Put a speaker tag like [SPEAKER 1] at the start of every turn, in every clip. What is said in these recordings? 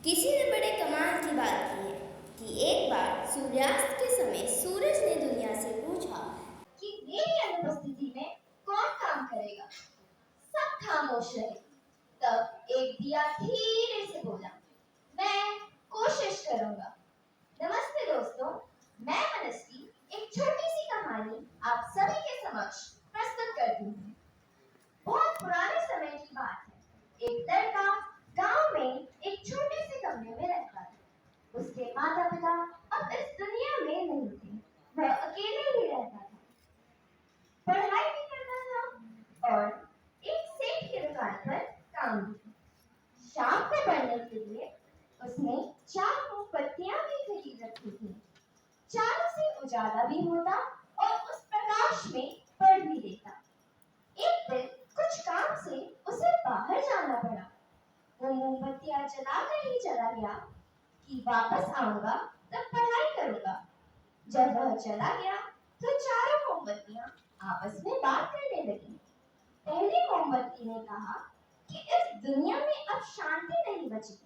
[SPEAKER 1] किसी ने बड़े कमाल की बात की है कि एक बार सूर्यास्त के समय सूरज ने दुनिया से पूछा
[SPEAKER 2] कि मेरी अनुपस्थिति में कौन काम करेगा। सब खामोश रहे। तब एक दिया धीरे से बोला, मैं कोशिश करूंगा। नमस्ते दोस्तों, मैं मनस्वी एक छोटी सी कहानी आप सभी के समक्ष प्रस्तुत करती हूँ। बहुत पुराने समय की बात है। एक लड़का गांव में एक छोटे से कमरे में रहता था। उसके माता पिता अब इस दुनिया में नहीं थे। वह अकेले ही रहता था, पढ़ाई भी करता था और एक सेठ की दुकान पर काम भी। शाम को पढ़ने के लिए उसने 4 मोमबत्तियां भी खरीद रखी थी। चारों से उजाला भी होता और उस प्रकाश में पढ़ भी लेता। एक दिन कुछ काम से उसे बाहर जाना पड़ा। वो मोमबत्तियां जलाकर ही चला गया कि वापस आऊंगा तब पढ़ाई करूंगा। जब वह चला गया तो चारों मोमबत्तियां आपस में बात करने लगी। पहली मोमबत्ती ने कहा कि इस दुनिया में अब शांति नहीं बची।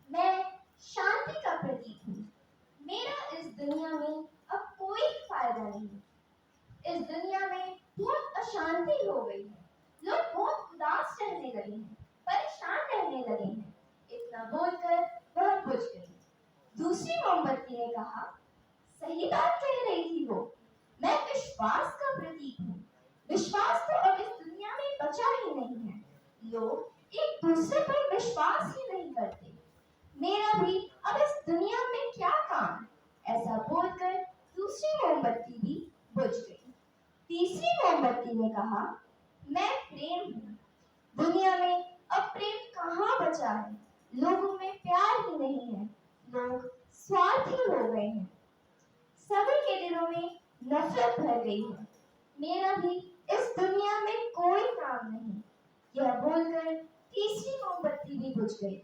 [SPEAKER 2] मैं शांति का प्रतीक हूँ। मेरा इस दुनिया में अब कोई फायदा नहीं। इस दुनिया में बहुत अशांति हो गई है। लोग बहुत उदास रहने लगे हैं, परेशान रहने लगे हैं। इतना बोलकर वह बुझ गई। दूसरी मोमबत्ती ने कहा, सही बात कह रही थी वो। मैं विश्वास का प्रतीक हूँ। विश्वास तो अब इस दुनिया में बचा ही नहीं है। लोग एक दूसरे पर विश्वास ही नहीं करते। मेरा भी अब इस दुनिया में क्या काम। ऐसा बोलकर दूसरी मोमबत्ती भी बुझ गई। तीसरी मोमबत्ती ने कहा, मैं प्रेम हूँ। दुनिया में अब प्रेम कहाँ बचा है। लोगों में प्यार ही नहीं है। लोग स्वार्थी हो गए हैं। सभी के दिलों में नफरत भर गई है। मेरा भी इस दुनिया में कोई काम नहीं। यह बोलकर तीसरी मोमबत्ती भी बुझ गई।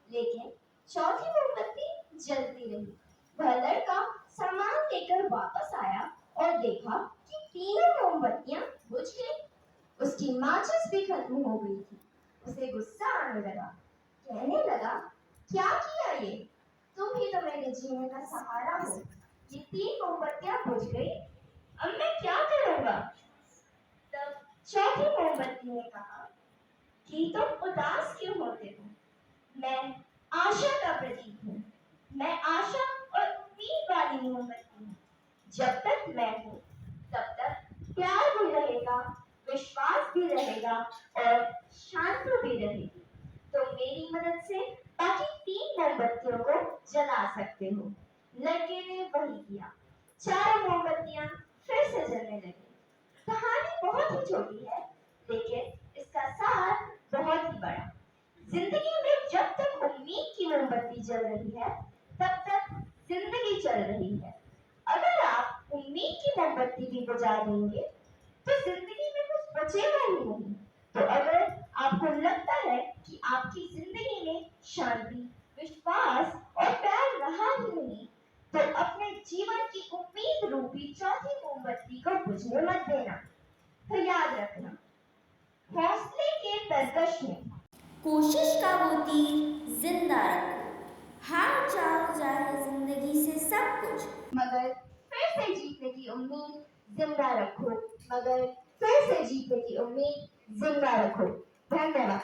[SPEAKER 2] लेकिन चौथी मोमबत्ती जलती रही। वह लड़का सामान लेकर वापस आया और देखा कि तीनों मोमबत्तियां बुझ गई। उसकी माचिस भी खत्म हो गई थी। उसे गुस्सा आने लगा। कहने लगा, क्या किया ये? तुम ही तो मेरे जीवन का सहारा हो। ये 3 मोमबत्तियां बुझ गई। अब मैं क्या करूंगा? तब चौथी मोमबत्ती ने कहा कि तुम उदास क्यों होते हो? मैं आशा का प्रतीक हूँ। मैं आशा और उम्मीद वाली मोमबत्ती हूँ। जब तक मैं हूँ तब तक प्यार भी रहेगा, विश्वास भी रहेगा और शांति भी रहेगी। तो मेरी मदद से बाकी 3 मोमबत्तियों को जला सकते हो। लड़के ने वही किया। 4 मोमबत्तियां फिर से जलने लगी। कहानी बहुत ही छोटी है, लेकिन इसका सार बहुत ही बड़ा। जिंदगी में जब तक उम्मीद की मोमबत्ती जल रही है, तब तक जिंदगी चल रही है। अगर आप उम्मीद की मोमबत्ती भी बुझा देंगे, तो जिंदगी में कुछ बचेगा ही नहीं। तो अगर आपको लगता है कि आपकी जिंदगी में शांति, विश्वास और प्यार रहा ही नहीं, तो अपने जीवन की उम्मीद रूपी चौथी मोमबत्ती को बुझने मत देना। तो याद रखना, हौसले के तरकश में
[SPEAKER 1] कोशिश का वो तीर जिंदा रखो। हार जाओ चाहे जिंदगी से सब कुछ,
[SPEAKER 2] मगर फिर से जीतने की उम्मीद जिंदा रखो। मगर फिर से जीतने की उम्मीद जिंदा रखो। धन्यवाद।